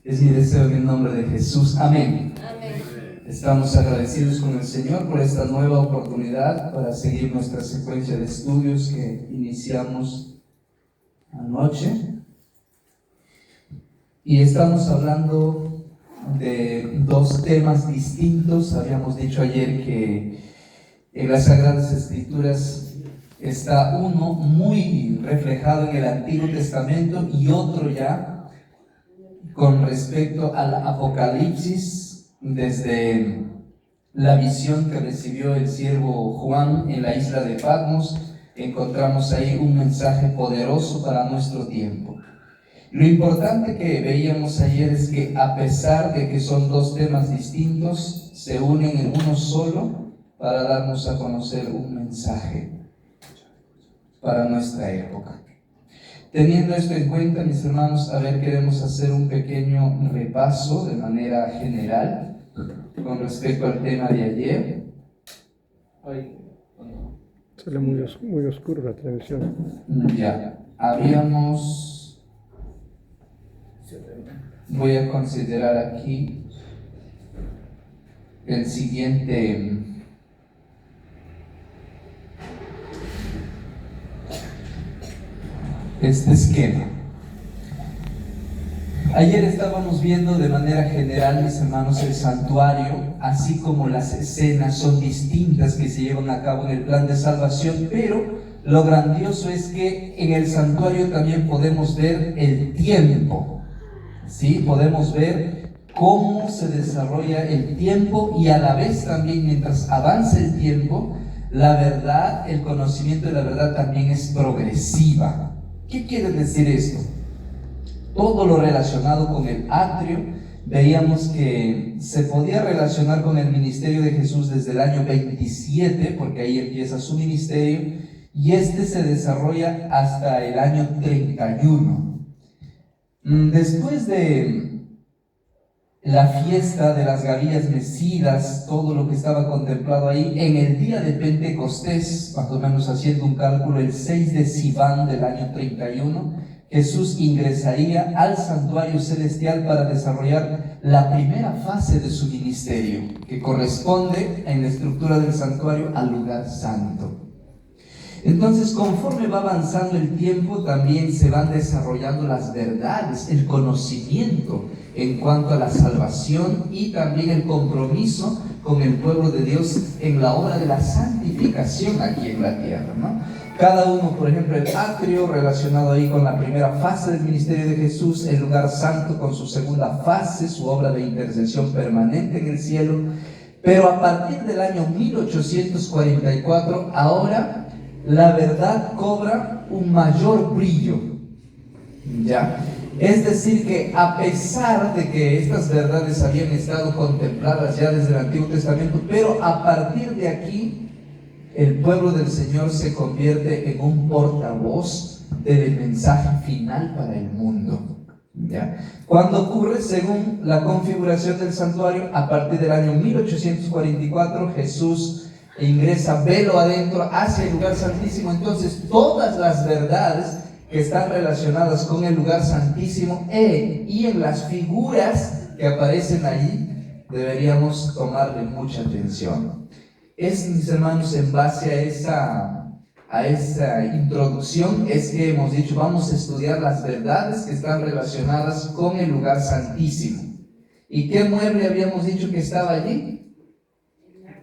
Es mi deseo en el nombre de Jesús. Amén. Amén. Estamos agradecidos con el Señor por esta nueva oportunidad para seguir nuestra secuencia de estudios que iniciamos anoche. Y estamos hablando de dos temas distintos. Habíamos dicho ayer que en las Sagradas Escrituras está uno muy reflejado en el Antiguo Testamento y otro ya con respecto al Apocalipsis, desde la visión que recibió el siervo Juan en la isla de Patmos. Encontramos ahí un mensaje poderoso para nuestro tiempo. Lo importante que veíamos ayer es que a pesar de que son dos temas distintos, se unen en uno solo para darnos a conocer un mensaje para nuestra época. Teniendo esto en cuenta, mis hermanos, queremos hacer un pequeño repaso de manera general con respecto al tema de ayer. Sale muy oscuro la televisión. Ya, voy a considerar aquí el siguiente esquema. Ayer estábamos viendo de manera general, mis hermanos, el santuario, así como las escenas son distintas que se llevan a cabo en el plan de salvación, pero lo grandioso es que en el santuario también podemos ver el tiempo, ¿sí? Podemos ver cómo se desarrolla el tiempo y a la vez también, mientras avanza el tiempo, la verdad, el conocimiento de la verdad también es progresiva. ¿Qué quiere decir esto? Todo lo relacionado con el atrio, veíamos que se podía relacionar con el ministerio de Jesús desde el año 27, porque ahí empieza su ministerio, y este se desarrolla hasta el año 31. Después de la fiesta de las gavillas mecidas, todo lo que estaba contemplado ahí, en el día de Pentecostés, más o menos haciendo un cálculo, el 6 de Sivan del año 31, Jesús ingresaría al santuario celestial para desarrollar la primera fase de su ministerio, que corresponde en la estructura del santuario al lugar santo. Entonces, conforme va avanzando el tiempo, también se van desarrollando las verdades, el conocimiento en cuanto a la salvación y también el compromiso con el pueblo de Dios en la obra de la santificación aquí en la tierra, ¿no? Cada uno, por ejemplo, el atrio relacionado ahí con la primera fase del ministerio de Jesús, el lugar santo con su segunda fase, su obra de intercesión permanente en el cielo. Pero a partir del año 1844, ahora la verdad cobra un mayor brillo, ¿ya? Es decir que a pesar de que estas verdades habían estado contempladas ya desde el Antiguo Testamento, pero a partir de aquí el pueblo del Señor se convierte en un portavoz del mensaje final para el mundo, ¿ya? Cuando ocurre, según la configuración del santuario, a partir del año 1844, Jesús ingresa velo adentro hacia el lugar santísimo. Entonces todas las verdades que están relacionadas con el lugar santísimo y en las figuras que aparecen allí deberíamos tomarle mucha atención. Mis hermanos, en base a esa introducción es que hemos dicho vamos a estudiar las verdades que están relacionadas con el lugar santísimo. ¿Y qué mueble habíamos dicho que estaba allí?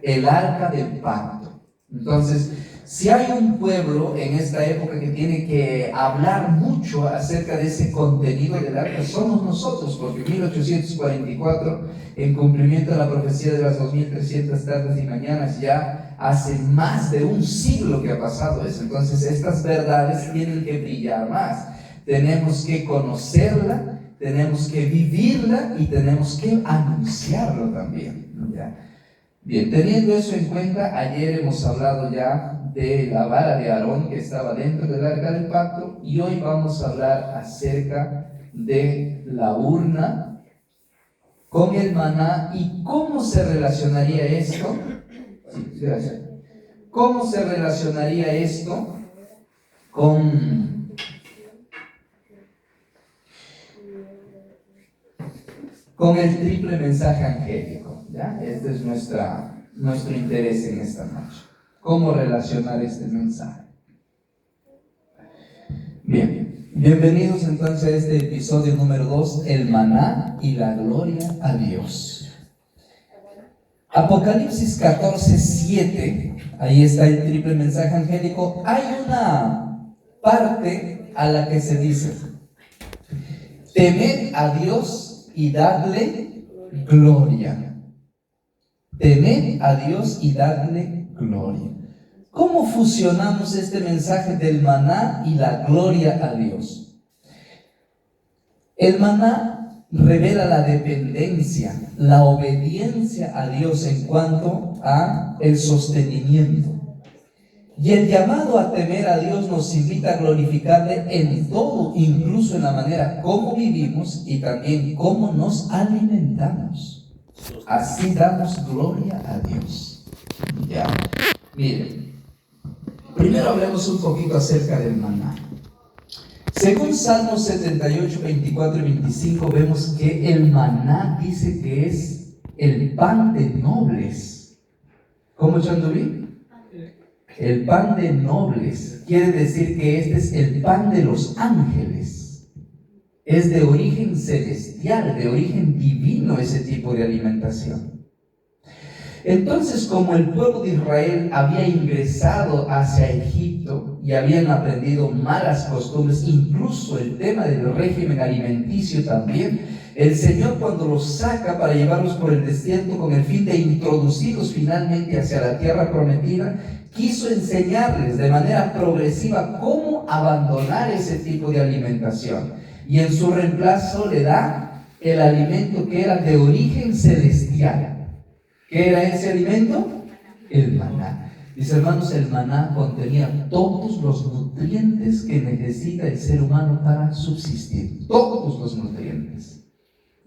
El arca del pacto. Entonces, si hay un pueblo en esta época que tiene que hablar mucho acerca de ese contenido del arca, somos nosotros, porque en 1844, en cumplimiento de la profecía de las 2300 tardes y mañanas, ya hace más de un siglo que ha pasado eso. Entonces, estas verdades tienen que brillar más. Tenemos que conocerla, tenemos que vivirla y tenemos que anunciarlo también, ¿ya? Bien, teniendo eso en cuenta, ayer hemos hablado ya de la vara de Aarón que estaba dentro del arca del pacto, y hoy vamos a hablar acerca de la urna con el maná y cómo se relacionaría esto. Sí, gracias. ¿Cómo se relacionaría esto con con el triple mensaje angélico. ¿Ya? Este es nuestro interés en esta noche. ¿Cómo relacionar este mensaje? Bien, bienvenidos entonces a este episodio número 2, el maná y la gloria a Dios. Apocalipsis 14:7, ahí está el triple mensaje angélico. Hay una parte a la que se dice: temed a Dios y dadle gloria. Temed a Dios y dadle gloria. ¿Cómo fusionamos este mensaje del maná y la gloria a Dios? El maná revela la dependencia, la obediencia a Dios en cuanto a el sostenimiento. Y el llamado a temer a Dios nos invita a glorificarle en todo, incluso en la manera como vivimos y también cómo nos alimentamos. Así damos gloria a Dios. Ya. Miren, primero hablemos un poquito acerca del maná. Según Salmos 78, 24 y 25, vemos que el maná dice que es el pan de nobles. ¿Cómo, Chandurí? El pan de nobles. Quiere decir que este es el pan de los ángeles. Es de origen celestial, de origen divino ese tipo de alimentación. Entonces, como el pueblo de Israel había ingresado hacia Egipto y habían aprendido malas costumbres, incluso el tema del régimen alimenticio también, el Señor, cuando los saca para llevarlos por el desierto con el fin de introducirlos finalmente hacia la tierra prometida, quiso enseñarles de manera progresiva cómo abandonar ese tipo de alimentación. Y en su reemplazo le da el alimento que era de origen celestial. ¿Qué era ese alimento? El maná. Mis hermanos, el maná contenía todos los nutrientes que necesita el ser humano para subsistir. Todos los nutrientes.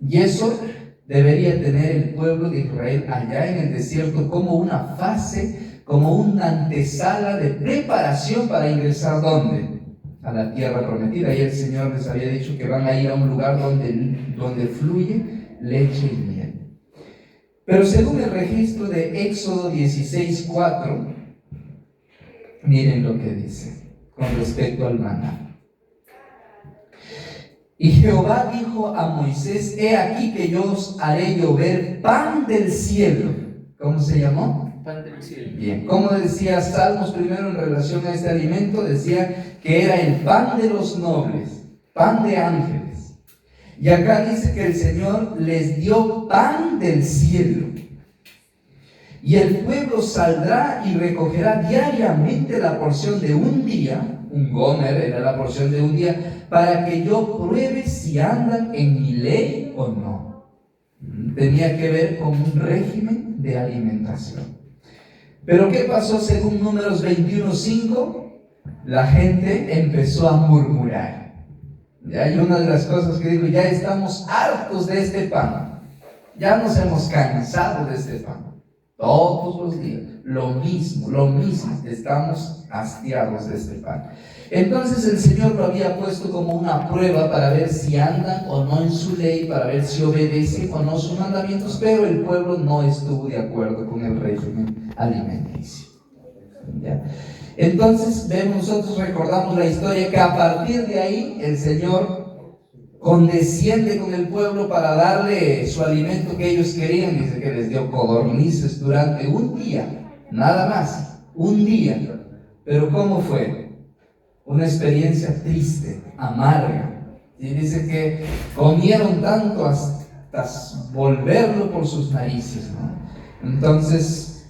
Y eso debería tener el pueblo de Israel allá en el desierto como una fase, como una antesala de preparación para ingresar ¿dónde? A la tierra prometida. Y el Señor les había dicho que van a ir a un lugar donde fluye leche y miel. Pero según el registro de Éxodo 16:4, miren lo que dice con respecto al maná. Y Jehová dijo a Moisés: he aquí que yo os haré llover pan del cielo. ¿Cómo se llamó? Pan del cielo. Bien, como decía Salmos primero en relación a este alimento, decía que era el pan de los nobles, pan de ángeles. Y acá dice que el Señor les dio pan del cielo. Y el pueblo saldrá y recogerá diariamente la porción de un día, un gomer era la porción de un día, para que yo pruebe si andan en mi ley o no. Tenía que ver con un régimen de alimentación. Pero ¿qué pasó según Números 21:5? La gente empezó a murmurar. Ya hay una de las cosas que dijo: ya estamos hartos de este pan. Ya nos hemos cansado de este pan. Todos los días, lo mismo, estamos hastiados de este pan. Entonces el Señor lo había puesto como una prueba para ver si andan o no en su ley, para ver si obedecen o no sus mandamientos, pero el pueblo no estuvo de acuerdo con el régimen alimenticio. ¿Ya? Entonces nosotros recordamos la historia que a partir de ahí el Señor condesciende con el pueblo para darle su alimento que ellos querían. Dice que les dio codornices durante un día, nada más, un día. Pero ¿cómo fue? Una experiencia triste, amarga. Y dice que comieron tanto hasta volverlo por sus narices, ¿no? Entonces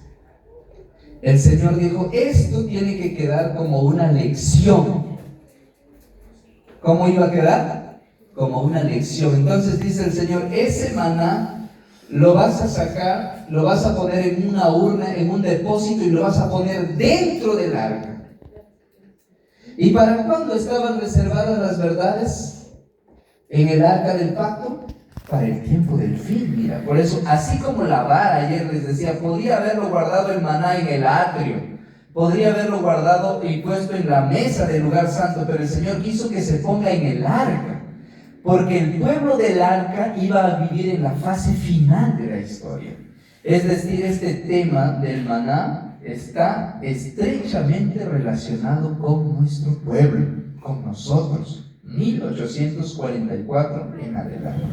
el Señor dijo: esto tiene que quedar como una lección. ¿Cómo iba a quedar? Como una lección. Entonces dice el Señor: ese maná lo vas a sacar, lo vas a poner en una urna, en un depósito, y lo vas a poner dentro del arca. ¿Y para cuándo estaban reservadas las verdades en el arca del pacto? Para el tiempo del fin. Mira, por eso, así como la vara, ayer les decía, podría haberlo guardado el maná en el atrio, podría haberlo guardado y puesto en la mesa del lugar santo, pero el Señor quiso que se ponga en el arca, porque el pueblo del arca iba a vivir en la fase final de la historia. Es decir, este tema del maná está estrechamente relacionado con nuestro pueblo, con nosotros, 1844 en adelante.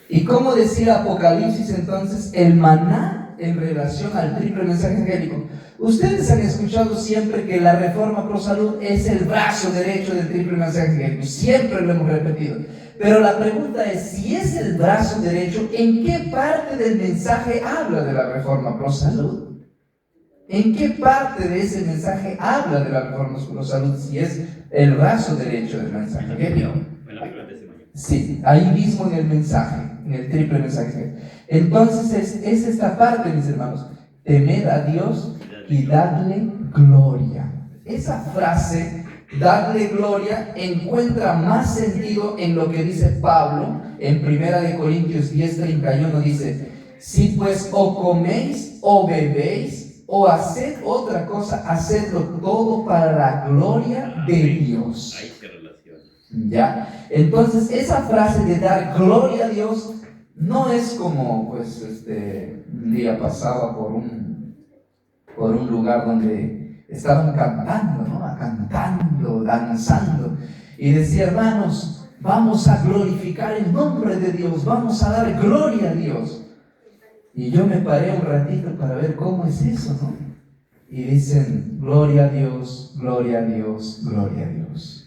Y como decía Apocalipsis entonces, el maná en relación al triple mensaje angélico. Ustedes han escuchado siempre que la Reforma Pro Salud es el brazo derecho del triple mensaje angélico, siempre lo hemos repetido. Pero la pregunta es, si es el brazo derecho, ¿en qué parte del mensaje habla de la Reforma Pro Salud? ¿En qué parte de ese mensaje habla de la Reforma Pro Salud si es el brazo derecho del mensaje angélico? Sí, ahí mismo en el mensaje, en el triple mensaje. Entonces es esta parte, mis hermanos: temed a Dios y dadle gloria. Esa frase, dadle gloria, encuentra más sentido en lo que dice Pablo en 1 Corintios 10:31. Dice: si pues o coméis o bebéis o haced otra cosa, hacedlo todo para la gloria de Dios. ¿Ya? Entonces esa frase de dar gloria a Dios no es como, pues, un día pasaba por un lugar donde estaban cantando, ¿no? Cantando, danzando, y decía: hermanos, vamos a glorificar el nombre de Dios, vamos a dar gloria a Dios. Y yo me paré un ratito para ver cómo es eso, ¿no? Y dicen: gloria a Dios, gloria a Dios, gloria a Dios.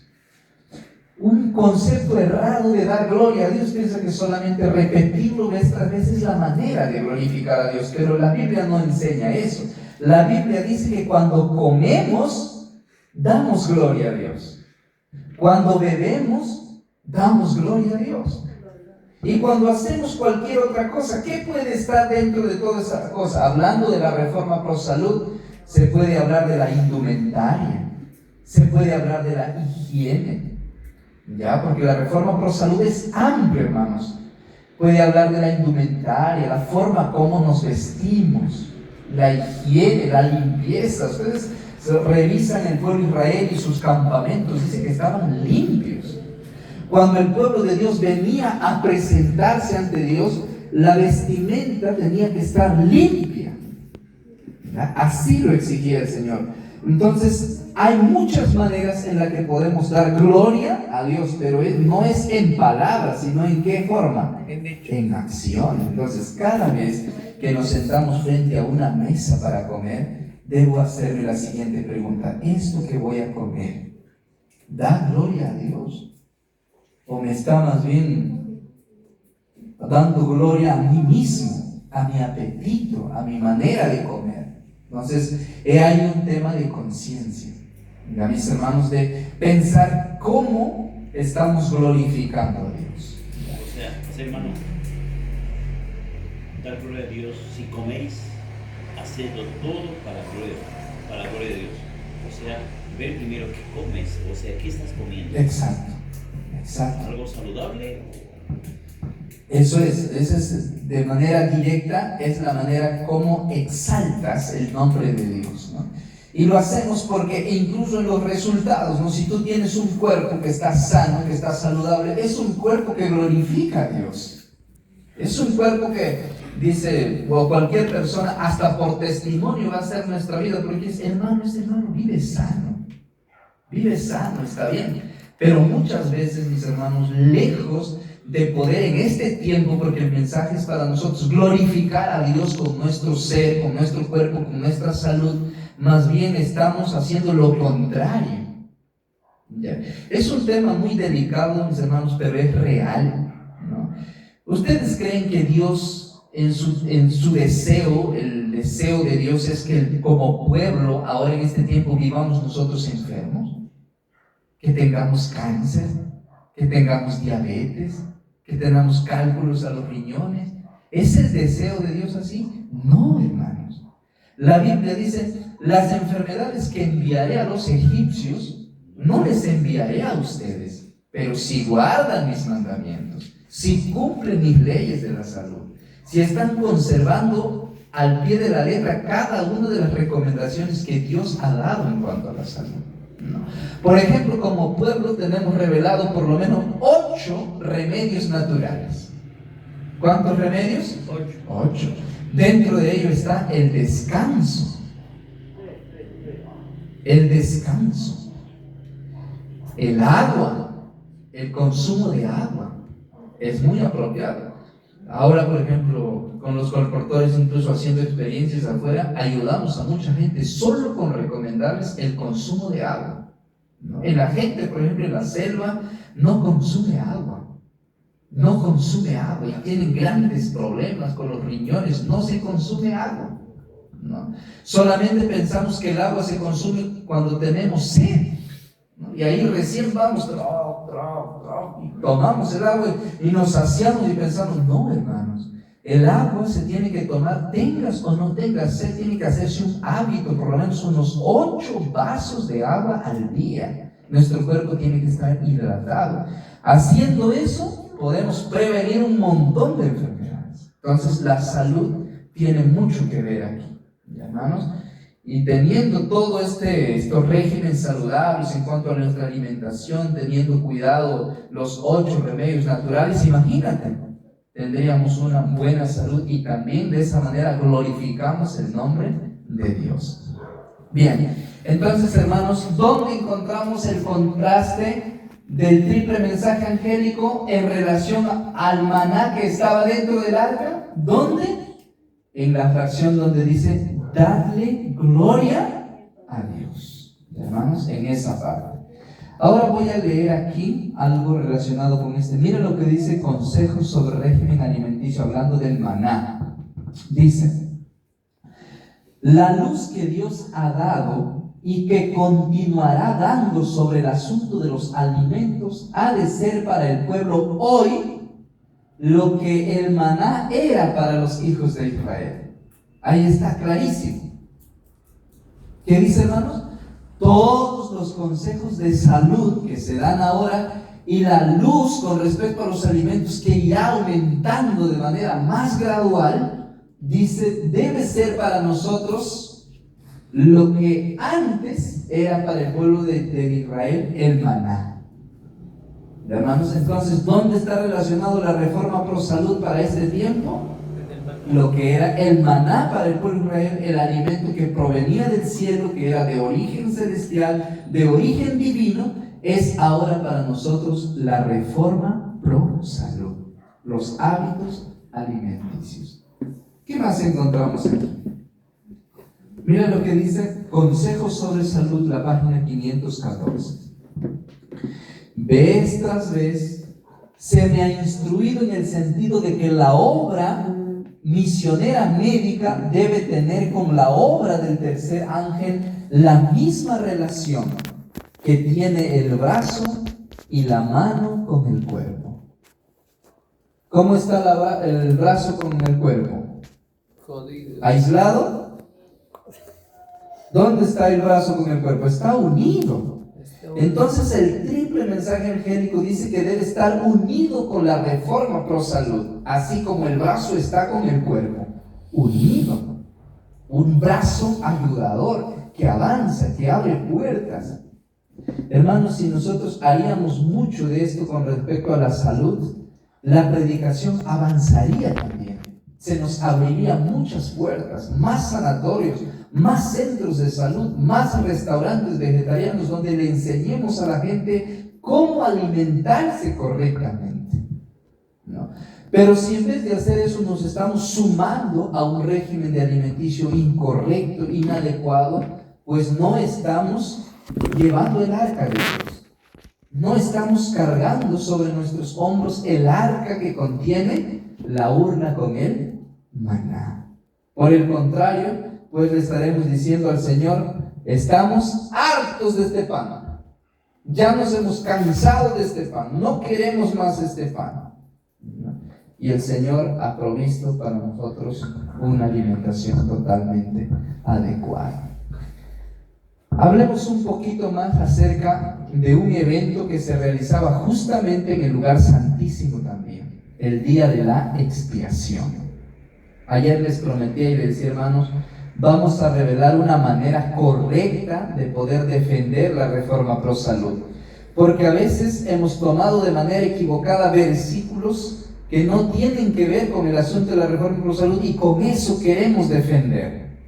Un concepto errado de dar gloria a Dios. Piensa que solamente repetirlo vez tras vez es la manera de glorificar a Dios, pero la Biblia no enseña eso. La Biblia dice que cuando comemos, damos gloria a Dios. Cuando bebemos, damos gloria a Dios. Y cuando hacemos cualquier otra cosa, ¿qué puede estar dentro de toda esa cosa? Hablando de la Reforma Pro Salud, se puede hablar de la indumentaria, se puede hablar de la higiene, ¿ya? Porque la Reforma Pro Salud es amplia, hermanos. Puede hablar de la indumentaria, la forma como nos vestimos, la higiene, la limpieza. Ustedes revisan el pueblo de Israel y sus campamentos, dice que estaban limpios. Cuando el pueblo de Dios venía a presentarse ante Dios, la vestimenta tenía que estar limpia, ¿ya? Así lo exigía el Señor. Entonces, hay muchas maneras en las que podemos dar gloria a Dios, pero no es en palabras, sino en qué forma, en acción. Entonces, cada vez que nos sentamos frente a una mesa para comer, debo hacerme la siguiente pregunta: ¿esto que voy a comer da gloria a Dios? ¿O me está más bien dando gloria a mí mismo, a mi apetito, a mi manera de comer? Entonces, hay un tema de conciencia, mis hermanos, de pensar cómo estamos glorificando a Dios. O sea, hermano, dar gloria a Dios. Si coméis, hacedlo todo para la gloria de Dios. O sea, ver primero qué comes, o sea, qué estás comiendo. Exacto. ¿Algo saludable? Eso es de manera directa, es la manera como exaltas el nombre de Dios, ¿no? Y lo hacemos porque incluso en los resultados, ¿no? Si tú tienes un cuerpo que está sano, que está saludable, es un cuerpo que glorifica a Dios. Es un cuerpo que dice, o cualquier persona, hasta por testimonio va a ser nuestra vida, porque es hermano, vive sano, está bien. Pero muchas veces, mis hermanos, lejos de poder en este tiempo, porque el mensaje es para nosotros, glorificar a Dios con nuestro ser, con nuestro cuerpo, con nuestra salud, más bien estamos haciendo lo contrario. ¿Ya? Es un tema muy delicado, mis hermanos, pero es real, ¿no? ¿Ustedes creen que Dios, en su deseo, el deseo de Dios es que como pueblo, ahora en este tiempo, vivamos nosotros enfermos? Que tengamos cáncer, que tengamos diabetes, que tengamos cálculos a los riñones. ¿Es el deseo de Dios así? No, hermanos. La Biblia dice: las enfermedades que enviaré a los egipcios, no les enviaré a ustedes, pero si guardan mis mandamientos, si cumplen mis leyes de la salud, si están conservando al pie de la letra cada una de las recomendaciones que Dios ha dado en cuanto a la salud. No. Por ejemplo, como pueblo tenemos revelado por lo menos 8 remedios naturales. ¿Cuántos remedios? 8. Dentro de ello está el descanso. El descanso. El agua. El consumo de agua. Es muy apropiado. Ahora, por ejemplo, con los colportores, incluso haciendo experiencias afuera, ayudamos a mucha gente solo con recomendarles el consumo de agua, ¿no? La gente, por ejemplo, en la selva no consume agua. No consume agua y tienen grandes problemas con los riñones. No se consume agua, ¿no? Solamente pensamos que el agua se consume cuando tenemos sed, ¿no? Y ahí recién vamos, y tomamos el agua y nos saciamos y pensamos, no, hermanos, el agua se tiene que tomar, tengas o no tengas sed, tiene que hacerse un hábito, por lo menos unos 8 vasos de agua al día. Nuestro cuerpo tiene que estar hidratado. Haciendo eso, podemos prevenir un montón de enfermedades. Entonces, la salud tiene mucho que ver aquí, hermanos. Y teniendo todo estos regímenes saludables en cuanto a nuestra alimentación, teniendo cuidado los 8 remedios naturales, imagínate, tendríamos una buena salud y también de esa manera glorificamos el nombre de Dios. Bien, entonces, hermanos, ¿dónde encontramos el contraste del triple mensaje angélico en relación al maná que estaba dentro del arca? ¿Dónde? En la fracción donde dice darle gloria a Dios, hermanos, en esa parte. Ahora voy a leer aquí algo relacionado con Mira lo que dice Consejos sobre régimen alimenticio, hablando del maná. Dice: la luz que Dios ha dado y que continuará dando sobre el asunto de los alimentos ha de ser para el pueblo hoy lo que el maná era para los hijos de Israel. Ahí está clarísimo. ¿Qué dice, hermanos? Todos los consejos de salud que se dan ahora y la luz con respecto a los alimentos que irá aumentando de manera más gradual, dice, debe ser para nosotros lo que antes era para el pueblo de Israel el maná. Hermanos, entonces, ¿dónde está relacionado la reforma pro salud para este tiempo? Lo que era el maná para el pueblo de Israel, el alimento que provenía del cielo, que era de origen celestial, de origen divino, es ahora para nosotros la reforma pro salud, los hábitos alimenticios. ¿Qué más encontramos aquí? Mira lo que dice Consejos sobre Salud, la página 514. Vez tras vez se me ha instruido en el sentido de que la obra misionera médica debe tener con la obra del tercer ángel la misma relación que tiene el brazo y la mano con el cuerpo. ¿Cómo está el brazo con el cuerpo? Jodido. ¿Aislado? ¿Dónde está el brazo con el cuerpo? Está unido. Entonces el triple mensaje angélico dice que debe estar unido con la reforma pro salud, así como el brazo está con el cuerpo, unido. Un brazo ayudador que avanza, que abre puertas. Hermanos, si nosotros haríamos mucho de esto con respecto a la salud, la predicación avanzaría también. Se nos abrirían muchas puertas, más sanatorios, más centros de salud, más restaurantes vegetarianos donde le enseñemos a la gente cómo alimentarse correctamente, ¿no? Pero si en vez de hacer eso nos estamos sumando a un régimen de alimenticio incorrecto, inadecuado, pues no estamos llevando el arca de Dios. No estamos cargando sobre nuestros hombros el arca que contiene la urna con el maná. Por el contrario, pues le estaremos diciendo al Señor: estamos hartos de este pan, ya nos hemos cansado de este pan, no queremos más este pan. Y el Señor ha provisto para nosotros una alimentación totalmente adecuada. Hablemos un poquito más acerca de un evento que se realizaba justamente en el lugar santísimo también, el día de la expiación. Ayer les prometí y les decía, hermanos, vamos a revelar una manera correcta de poder defender la reforma pro salud. Porque a veces hemos tomado de manera equivocada versículos que no tienen que ver con el asunto de la reforma pro salud y con eso queremos defender,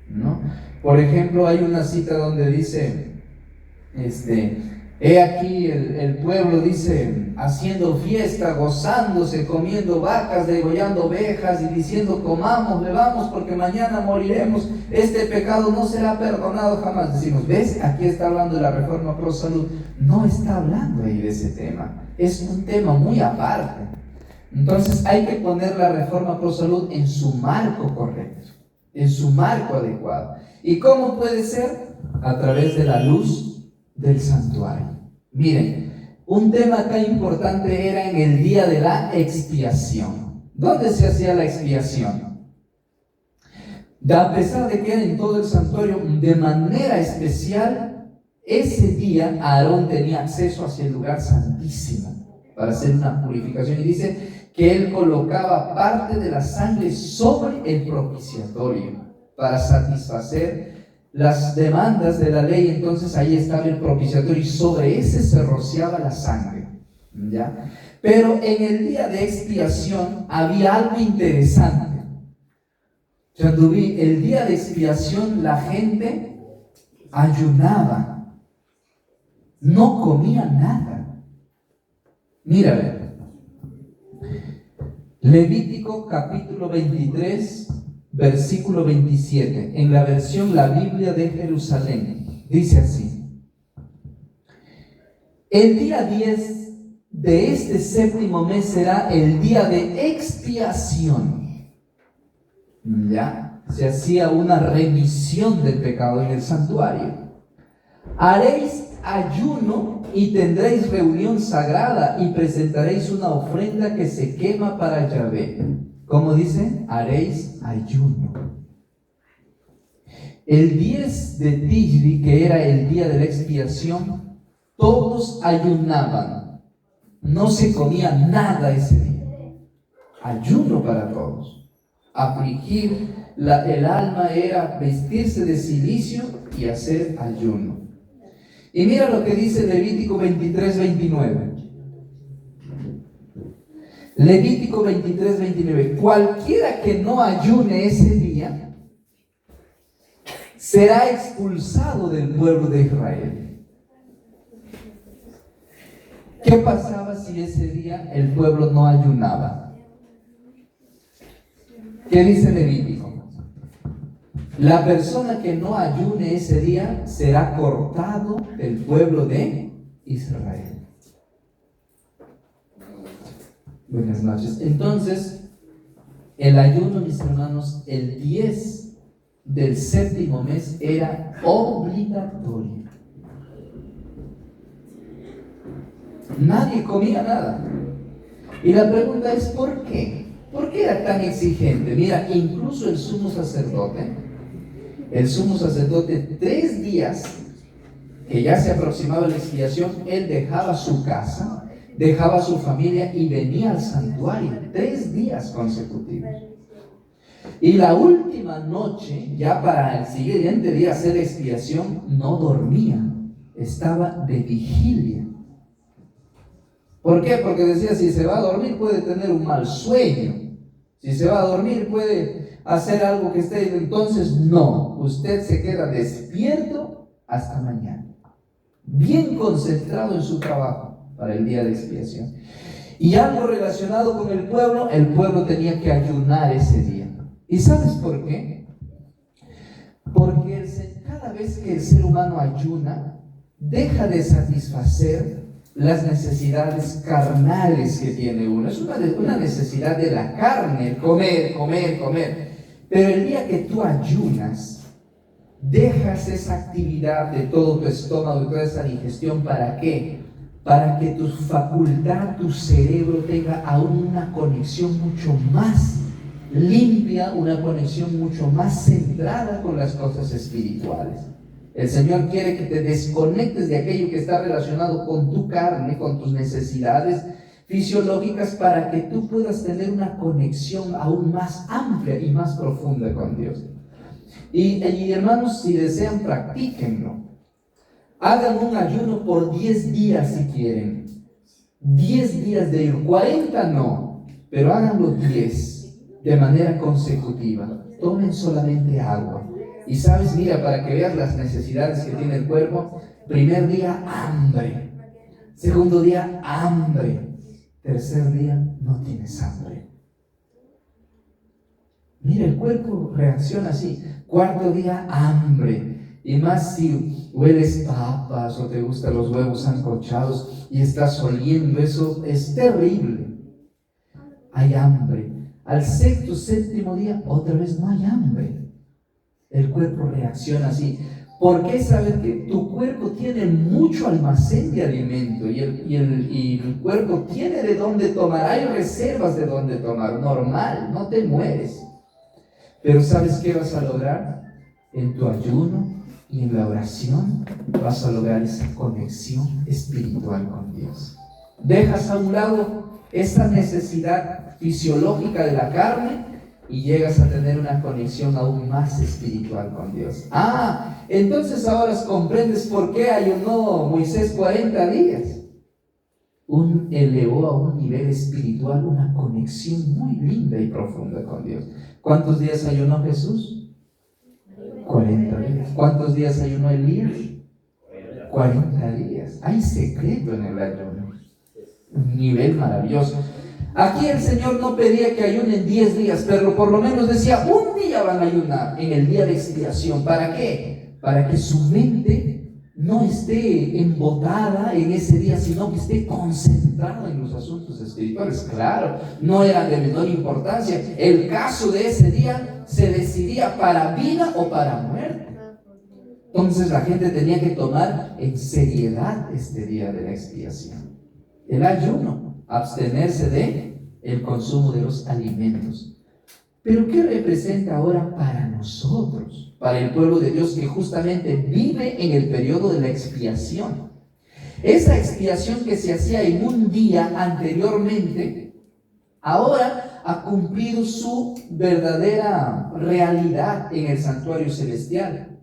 ¿no? Por ejemplo, hay una cita donde dice, he aquí el pueblo, dice, haciendo fiesta, gozándose, comiendo vacas, degollando ovejas y diciendo, comamos, bebamos, porque mañana moriremos. Este pecado no será perdonado jamás. Decimos, ¿ves? Aquí está hablando de la reforma pro salud. No está hablando ahí de ese tema. Es un tema muy aparte. Entonces hay que poner la reforma pro salud en su marco correcto, en su marco adecuado. ¿Y cómo puede ser? A través de la luz del santuario. Miren, un tema acá importante era en el día de la expiación. ¿Dónde se hacía la expiación? A pesar de que era en todo el santuario, de manera especial, ese día Aarón tenía acceso hacia el lugar santísimo para hacer una purificación. Y dice que él colocaba parte de la sangre sobre el propiciatorio para satisfacer las demandas de la ley. Entonces ahí estaba el propiciatorio y sobre ese se rociaba la sangre, ¿ya? Pero en el día de expiación había algo interesante. Chanduví, el día de expiación la gente ayunaba, no comía nada. Mira, Levítico capítulo 23 versículo 27, en la versión La Biblia de Jerusalén, dice así: el día 10 de este séptimo mes será el día de expiación. Ya se hacía una remisión del pecado en el santuario. Haréis ayuno y tendréis reunión sagrada y presentaréis una ofrenda que se quema para Yahvé. ¿Cómo dice? Haréis ayuno. El 10 de Tishri, que era el día de la expiación, todos ayunaban. No se comía nada ese día. Ayuno para todos. Afligir el alma era vestirse de cilicio y hacer ayuno. Y mira lo que dice Levítico 23, 29. Levítico 23, 29. Cualquiera que no ayune ese día será expulsado del pueblo de Israel. ¿Qué pasaba si ese día el pueblo no ayunaba? ¿Qué dice Levítico? La persona que no ayune ese día será cortado del pueblo de Israel. Buenas noches. Entonces, el ayuno, mis hermanos, el 10 del séptimo mes era obligatorio. Nadie comía nada. Y la pregunta es, ¿por qué? ¿Por qué era tan exigente? Mira, incluso el sumo sacerdote, 3 días que ya se aproximaba la expiación, él dejaba su casa, dejaba su familia y venía al santuario 3 días consecutivos. Y la última noche, ya para el siguiente día hacer expiación, no dormía, estaba de vigilia. ¿Por qué? Porque decía, si se va a dormir puede tener un mal sueño, si se va a dormir puede hacer algo que esté, entonces no, usted se queda despierto hasta mañana, bien concentrado en su trabajo para el día de expiación. Y algo relacionado con el pueblo tenía que ayunar ese día. ¿Y sabes por qué? Porque cada vez que el ser humano ayuna, deja de satisfacer las necesidades carnales que tiene uno. Es una necesidad de la carne, comer. Pero el día que tú ayunas, dejas esa actividad de todo tu estómago y toda esa digestión. ¿Para qué? Para que tu facultad, tu cerebro tenga aún una conexión mucho más limpia, una conexión mucho más centrada con las cosas espirituales. El Señor quiere que te desconectes de aquello que está relacionado con tu carne, con tus necesidades fisiológicas, para que tú puedas tener una conexión aún más amplia y más profunda con Dios. Y hermanos, si desean, practíquenlo. Hagan un ayuno por 10 días si quieren. 10 días de ayuno, 40 no, pero háganlo 10 de manera consecutiva. Tomen solamente agua. Y sabes, mira, para que veas las necesidades que tiene el cuerpo, primer día, hambre. Segundo día, hambre. Tercer día, no tienes hambre. Mira, el cuerpo reacciona así. Cuarto día, hambre. Y más si hueles papas o te gustan los huevos sancochados y estás oliendo eso, es terrible. Hay hambre. Al sexto, séptimo día, otra vez no hay hambre. El cuerpo reacciona así. ¿Por qué? Sabes que tu cuerpo tiene mucho almacén de alimento y el cuerpo tiene de dónde tomar. Hay reservas de dónde tomar. Normal, no te mueres. Pero ¿sabes qué vas a lograr? En tu ayuno y en la oración vas a lograr esa conexión espiritual con Dios. Dejas a un lado esa necesidad fisiológica de la carne y llegas a tener una conexión aún más espiritual con Dios. Entonces ahora comprendes por qué ayunó Moisés 40 días. Elevó a un nivel espiritual una conexión muy linda y profunda con Dios. ¿Cuántos días ayunó Jesús? 40 días. ¿Cuántos días ayunó Elías? 40 días. Hay secreto en el ayuno. Un nivel maravilloso. Aquí el Señor no pedía que ayunen 10 días, pero por lo menos decía, un día van a ayunar en el día de expiación. ¿Para qué? Para que su mente no esté embotada en ese día, sino que esté concentrada en los asuntos espirituales. Claro, no era de menor importancia. El caso de ese día se decidía para vida o para muerte. Entonces la gente tenía que tomar en seriedad este día de la expiación. El ayuno, abstenerse de el consumo de los alimentos. Pero ¿qué representa ahora para nosotros, para el pueblo de Dios que justamente vive en el periodo de la expiación? Esa expiación que se hacía en un día anteriormente, ahora ha cumplido su verdadera realidad en el santuario celestial,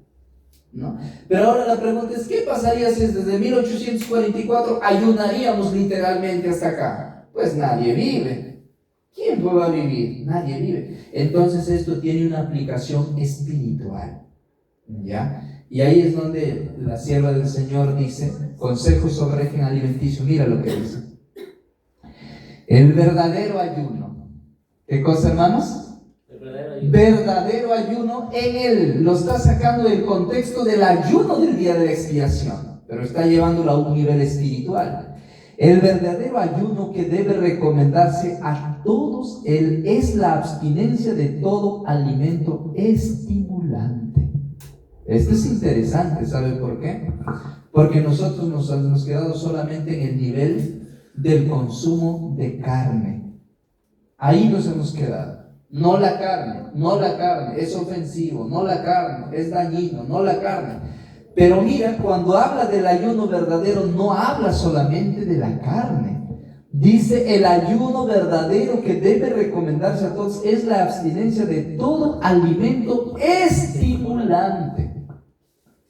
¿no? Pero ahora la pregunta es, ¿qué pasaría si desde 1844 ayunaríamos literalmente hasta acá? Pues nadie vive. ¿Quién va a vivir? Nadie vive. Entonces esto tiene una aplicación espiritual, ¿ya? Y ahí es donde la sierva del Señor dice, consejos sobre régimen alimenticio. Mira lo que dice. El verdadero ayuno. ¿Qué cosa, hermanos? Verdadero ayuno en él. Lo está sacando del contexto del ayuno del día de la expiación, pero está llevándolo a un nivel espiritual. El verdadero ayuno que debe recomendarse a todos es la abstinencia de todo alimento estimulante. Esto es interesante, ¿sabe por qué? Porque nosotros nos hemos quedado solamente en el nivel del consumo de carne. Ahí nos hemos quedado. No la carne, es ofensivo, no la carne, es dañino, no la carne. Pero mira, cuando habla del ayuno verdadero, no habla solamente de la carne. Dice, el ayuno verdadero que debe recomendarse a todos es la abstinencia de todo alimento estimulante.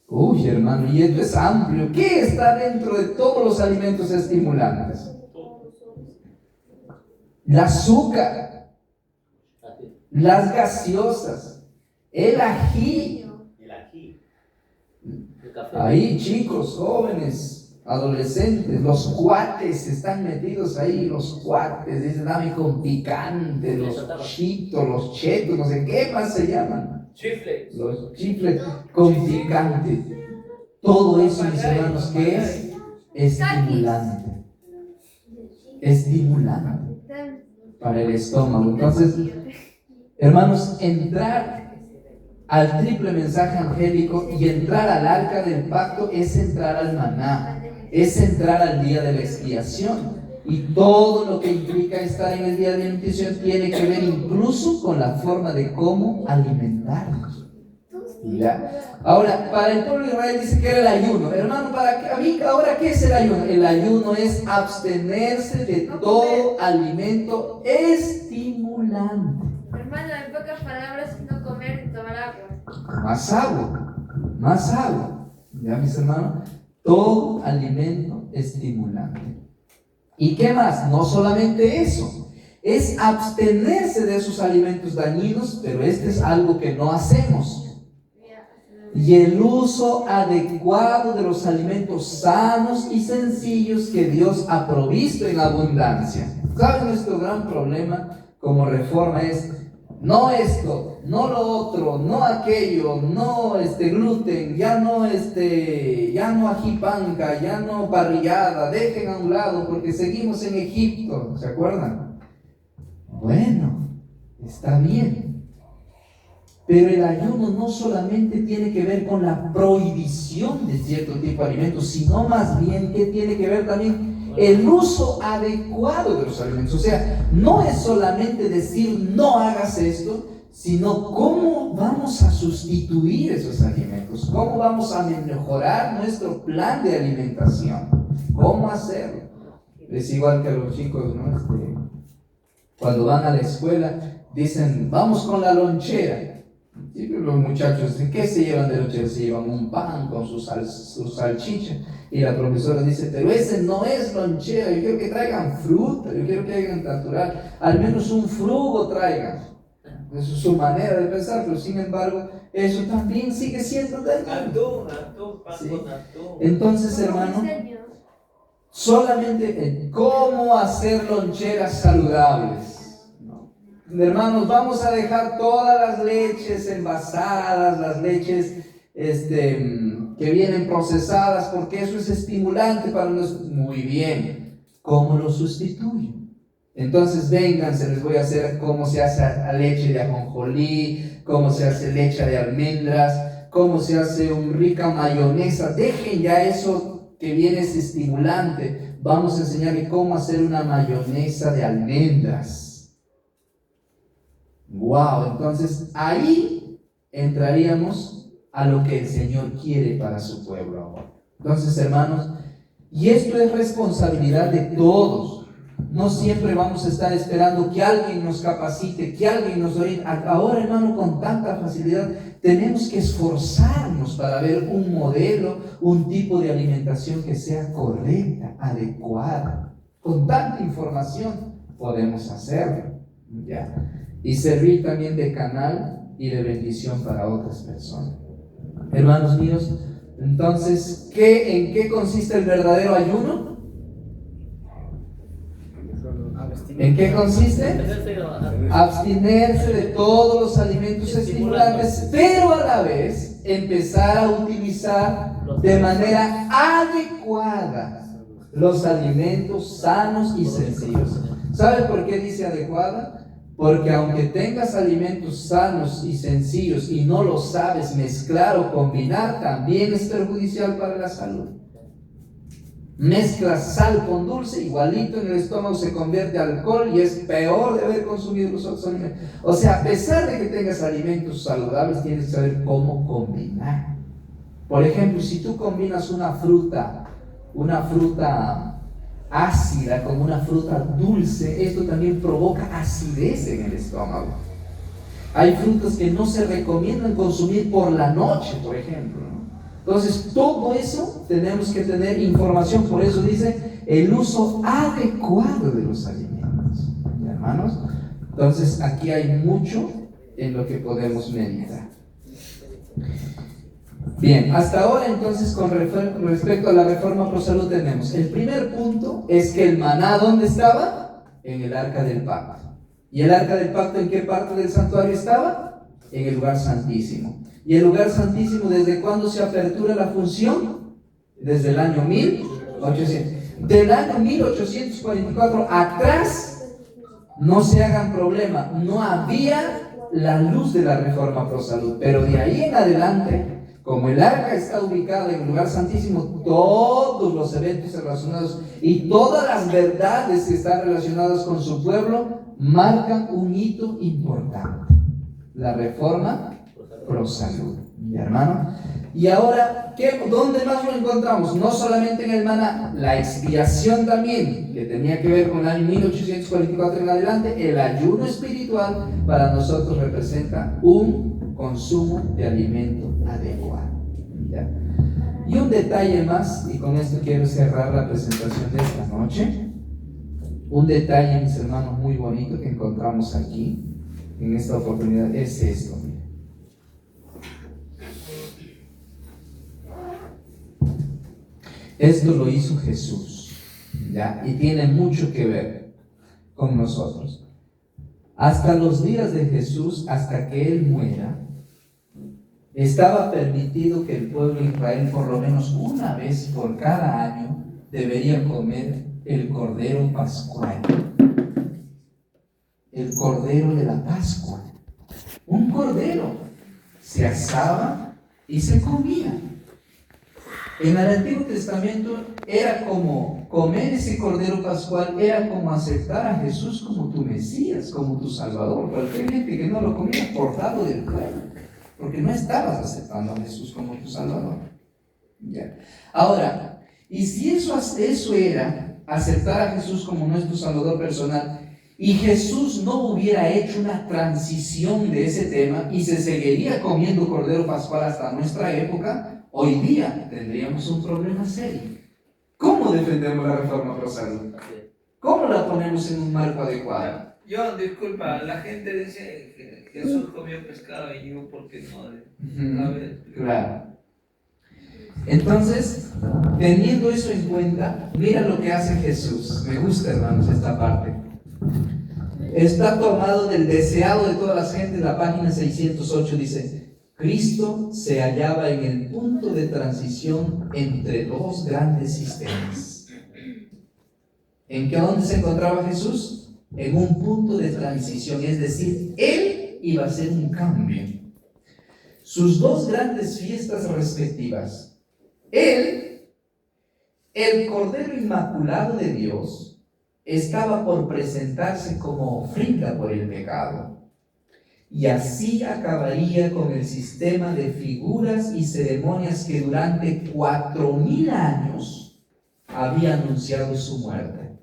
Uy, hermano, y esto es amplio. ¿Qué está dentro de todos los alimentos estimulantes? El azúcar, las gaseosas, el ají. Ahí, chicos, jóvenes, adolescentes, los cuates están metidos ahí, los cuates, dicen, dame con picante, los chitos, los chetos, no sé qué más se llaman. Chifles. Los chifles con picante. Todo eso, mis hermanos, ¿qué es? Estimulante. Estimulante para el estómago. Entonces, hermanos, entrar al triple mensaje angélico y entrar al arca del pacto es entrar al maná, es entrar al día de la expiación. Y todo lo que implica estar en el día de la alimentación tiene que ver incluso con la forma de cómo alimentarnos. ¿Ya? Ahora, para el pueblo de Israel dice que era el ayuno. Hermano, para mí, ahora, ¿qué es el ayuno? El ayuno es abstenerse de todo alimento estimulante. Hermano, en pocas palabras, no comer comer y tomar agua. Más agua, más agua. ¿Ya, mis hermanos? Todo alimento estimulante. ¿Y qué más? No solamente eso, es abstenerse de esos alimentos dañinos, pero este es algo que no hacemos. Y el uso adecuado de los alimentos sanos y sencillos que Dios ha provisto en abundancia. ¿Saben? Nuestro gran problema como Reforma es no esto, no lo otro, no aquello, no gluten, ya no ajipanca, ya no parrillada, dejen a un lado porque seguimos en Egipto, ¿se acuerdan? Bueno, está bien. Pero el ayuno no solamente tiene que ver con la prohibición de cierto tipo de alimentos, sino más bien que tiene que ver también el uso adecuado de los alimentos. O sea, no es solamente decir no hagas esto, sino cómo vamos a sustituir esos alimentos, cómo vamos a mejorar nuestro plan de alimentación, cómo hacerlo. Es igual que a los chicos, ¿no? Cuando van a la escuela, dicen, vamos con la lonchera. Y los muchachos, ¿qué se llevan de lonchera? Se llevan un pan con su salchicha. Y la profesora dice, pero ese no es lonchera, yo quiero que traigan fruta, yo quiero que traigan natural, al menos un frugo traigan. Esa es su manera de pensar, pero sin embargo, eso también sigue siendo dañino. Sí. Entonces, hermano, solamente cómo hacer loncheras saludables. Hermanos, vamos a dejar todas las leches envasadas, las leches que vienen procesadas, porque eso es estimulante para nosotros. Muy bien, ¿cómo lo sustituyo? Entonces vénganse, les voy a hacer cómo se hace leche de ajonjolí, cómo se hace leche de almendras, cómo se hace una rica mayonesa. Dejen ya eso que viene es estimulante. Vamos a enseñarles cómo hacer una mayonesa de almendras. Wow, entonces ahí entraríamos a lo que el Señor quiere para su pueblo ahora. Entonces, hermanos, y esto es responsabilidad de todos. No siempre vamos a estar esperando que alguien nos capacite, que alguien nos oriente. Ahora, hermano, con tanta facilidad, tenemos que esforzarnos para ver un modelo, un tipo de alimentación que sea correcta, adecuada. Con tanta información podemos hacerlo, ¿ya? Y servir también de canal y de bendición para otras personas. Hermanos míos, entonces, ¿en qué consiste el verdadero ayuno? ¿En qué consiste? Abstenerse de todos los alimentos estimulantes, pero a la vez empezar a utilizar de manera adecuada los alimentos sanos y sencillos. ¿Sabe por qué dice adecuada? Porque aunque tengas alimentos sanos y sencillos y no los sabes mezclar o combinar, también es perjudicial para la salud. Mezclas sal con dulce, igualito en el estómago se convierte en alcohol y es peor de haber consumido los otros alimentos. O sea, a pesar de que tengas alimentos saludables, tienes que saber cómo combinar. Por ejemplo, si tú combinas una fruta ácida con una fruta dulce, esto también provoca acidez en el estómago. Hay frutas que no se recomiendan consumir por la noche, por ejemplo, ¿no? Entonces, todo eso tenemos que tener información. Por eso dice el uso adecuado de los alimentos, ¿ya, hermanos? Entonces, aquí hay mucho en lo que podemos meditar. Bien, hasta ahora entonces con respecto a la reforma pro salud tenemos el primer punto es que el maná ¿dónde estaba? En el arca del pacto. ¿Y el arca del pacto en qué parte del santuario estaba? En el lugar santísimo. ¿Y el lugar santísimo desde cuándo se apertura la función? Desde el año 1800. Del año 1844 atrás, no se hagan problema, no había la luz de la reforma pro salud, pero de ahí en adelante, como el arca está ubicada en el lugar santísimo, todos los eventos relacionados y todas las verdades que están relacionadas con su pueblo marcan un hito importante: la reforma pro salud. Mi hermano. Y ahora, ¿dónde más lo encontramos? No solamente en el maná, la expiación también, que tenía que ver con el año 1844 en adelante, el ayuno espiritual para nosotros representa un consumo de alimento adecuado. ¿Ya? Y un detalle más, y con esto quiero cerrar la presentación de esta noche. Un detalle, mis hermanos, muy bonito que encontramos aquí, en esta oportunidad, es esto. Esto lo hizo Jesús, ¿ya? Y tiene mucho que ver con nosotros. Hasta los días de Jesús, hasta que Él muera, estaba permitido que el pueblo de Israel, por lo menos una vez por cada año, debería comer el cordero pascual. El cordero de la Pascua. Un cordero se asaba y se comía. En el Antiguo Testamento era como comer ese cordero pascual, era como aceptar a Jesús como tu Mesías, como tu Salvador. Cualquier gente que no lo comía, cortado del pueblo, porque no estabas aceptando a Jesús como tu Salvador. ¿Ya? Ahora, y si eso era aceptar a Jesús como nuestro Salvador personal, y Jesús no hubiera hecho una transición de ese tema y se seguiría comiendo cordero pascual hasta nuestra época, hoy día tendríamos un problema serio. ¿Cómo defendemos la reforma pro salud? ¿Cómo la ponemos en un marco adecuado? Yo, disculpa, la gente dice que Jesús comió pescado y yo, ¿por qué no? A ver. Claro. Entonces, teniendo eso en cuenta, mira lo que hace Jesús. Me gusta, hermanos, esta parte. Está tomado del deseado de todas las gentes. La página 608 dice: Cristo se hallaba en el punto de transición entre dos grandes sistemas. ¿En qué dónde se encontraba Jesús? En un punto de transición, es decir, Él iba a hacer un cambio. Sus dos grandes fiestas respectivas. Él, el Cordero Inmaculado de Dios, estaba por presentarse como ofrenda por el pecado. Y así acabaría con el sistema de figuras y ceremonias que durante 4000 años había anunciado su muerte.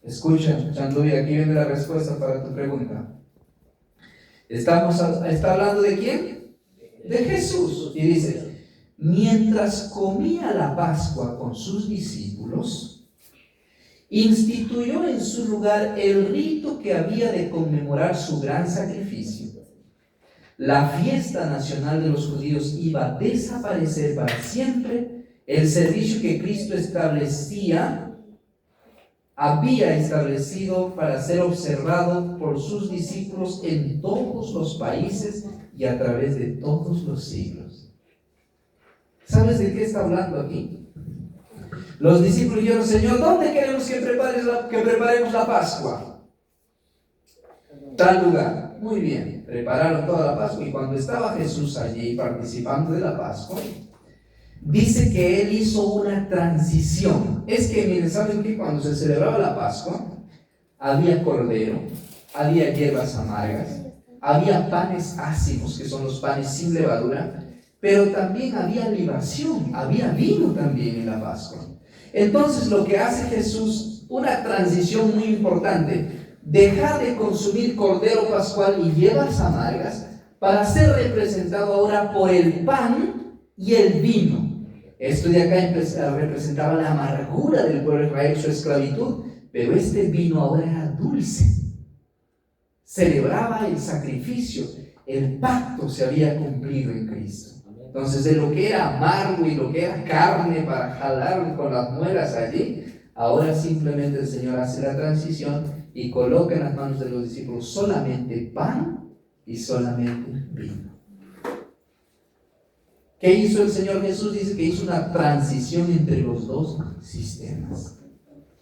Escucha, Chanduy, aquí viene la respuesta para tu pregunta. ¿Está hablando de quién? De Jesús. Y dice: mientras comía la Pascua con sus discípulos, instituyó en su lugar el rito que había de conmemorar su gran sacrificio. La fiesta nacional de los judíos iba a desaparecer para siempre. El servicio que Cristo había establecido para ser observado por sus discípulos en todos los países y a través de todos los siglos. ¿Sabes de qué está hablando aquí? Los discípulos dijeron: Señor, ¿dónde queremos que preparemos la Pascua? Tal lugar. Muy bien, prepararon toda la Pascua, y cuando estaba Jesús allí participando de la Pascua, dice que Él hizo una transición. Es que, miren, ¿saben qué? Cuando se celebraba la Pascua, había cordero, había hierbas amargas, había panes ácidos, que son los panes sin levadura, pero también había libación, había vino también en la Pascua. Entonces, lo que hace Jesús, una transición muy importante: dejar de consumir cordero pascual y hierbas amargas para ser representado ahora por el pan y el vino. Esto de acá representaba la amargura del pueblo de Israel, su esclavitud, pero este vino ahora era dulce. Celebraba el sacrificio, el pacto se había cumplido en Cristo. Entonces, de lo que era amargo y lo que era carne para jalar con las muelas allí, ahora simplemente el Señor hace la transición y coloca en las manos de los discípulos solamente pan y solamente vino. ¿Qué hizo el Señor Jesús? Dice que hizo una transición entre los dos sistemas.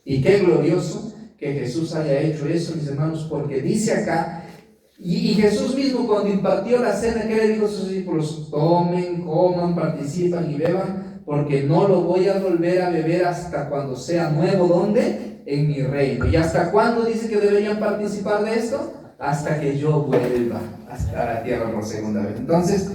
Y qué glorioso que Jesús haya hecho eso, mis hermanos, porque dice acá, y Jesús mismo, cuando impartió la cena, ¿qué le dijo a sus discípulos? Tomen, coman, participan y beban, porque no lo voy a volver a beber hasta cuando sea nuevo. ¿Dónde? En mi reino. ¿Y hasta cuándo dice que deberían participar de esto? Hasta que yo vuelva hasta la tierra por segunda vez. Entonces,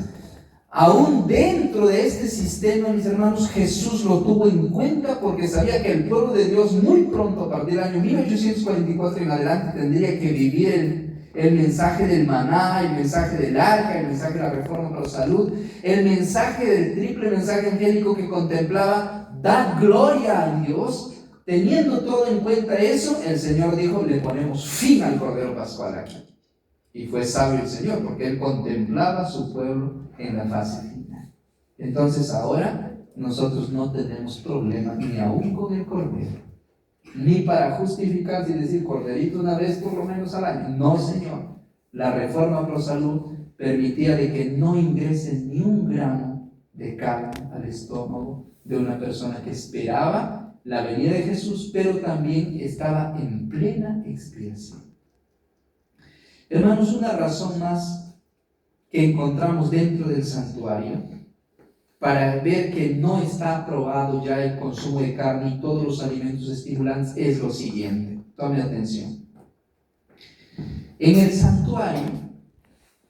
Aún dentro de este sistema, mis hermanos, Jesús lo tuvo en cuenta porque sabía que el pueblo de Dios muy pronto, a partir del año 1844 en adelante, tendría que vivir el mensaje del maná, el mensaje del arca, el mensaje de la reforma para la salud, el mensaje del triple mensaje angélico que contemplaba dar gloria a Dios. Teniendo todo en cuenta eso, el Señor dijo, le ponemos fin al Cordero Pascual aquí. Y fue sabio el Señor, porque Él contemplaba a su pueblo en la fase final. Entonces ahora nosotros no tenemos problema ni aún con el Cordero, ni para justificarse y decir corderito una vez por lo menos al año. No, Señor. La reforma pro salud permitía de que no ingrese ni un gramo de carne al estómago de una persona que esperaba la venida de Jesús, pero también estaba en plena expiación. Hermanos, una razón más que encontramos dentro del santuario para ver que no está aprobado ya el consumo de carne y todos los alimentos estimulantes es lo siguiente. Tome atención. En el santuario,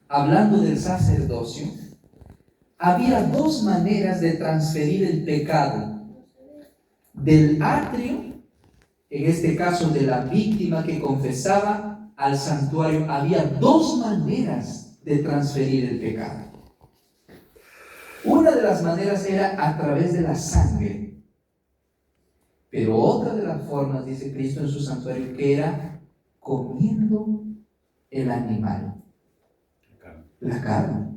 hablando del sacerdocio, había dos maneras de transferir el pecado del atrio, en este caso de la víctima que confesaba, al santuario. Había dos maneras de transferir el pecado. Una de las maneras era a través de la sangre, pero otra de las formas, dice Cristo en su santuario, que era comiendo el animal, la carne.